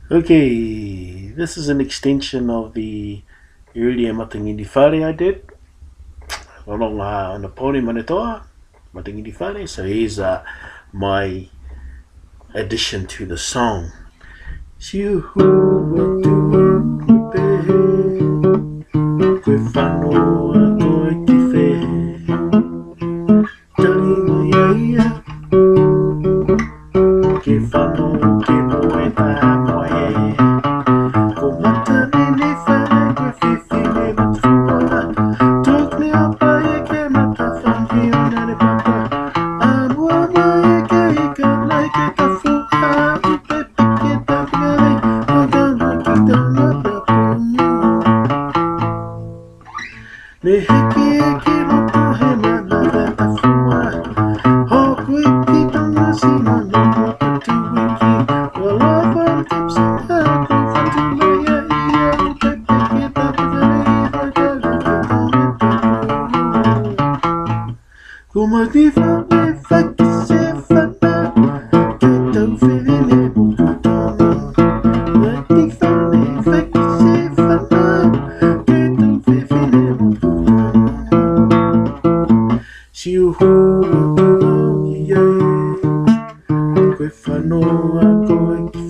Okay, this is an extension of the earlier Mataginifale I did along Napolean Manetoa, Mataginifale. So here's my addition to the song. Si uhua tupe, koe whanau a koe ki whē. Tali mai aia, ke whanau ke moe tā moe. Ko mata nene whare koe whiwhi me matua. Tuk me apa e ke mata whanhi o nane papa. A mua mai e ke ika lai ke ta fuha. Upe pike ta ngai, o gana ki tana papu. Ne heki e ki roto he mana te ta fua. Hoku i ki tanga si mana mo te tuiki. Wala wala kapsa ha ko whatu mai a ia. Upe pike ta pavere i hagara ki tane papu. Kuma di whame whakise whana. Ke tau whirine mo tutana. Kuma di whame whakise whana. Ke tau whirine mo tutana. Si uhua tu au i ai. Koe whanau a koe ki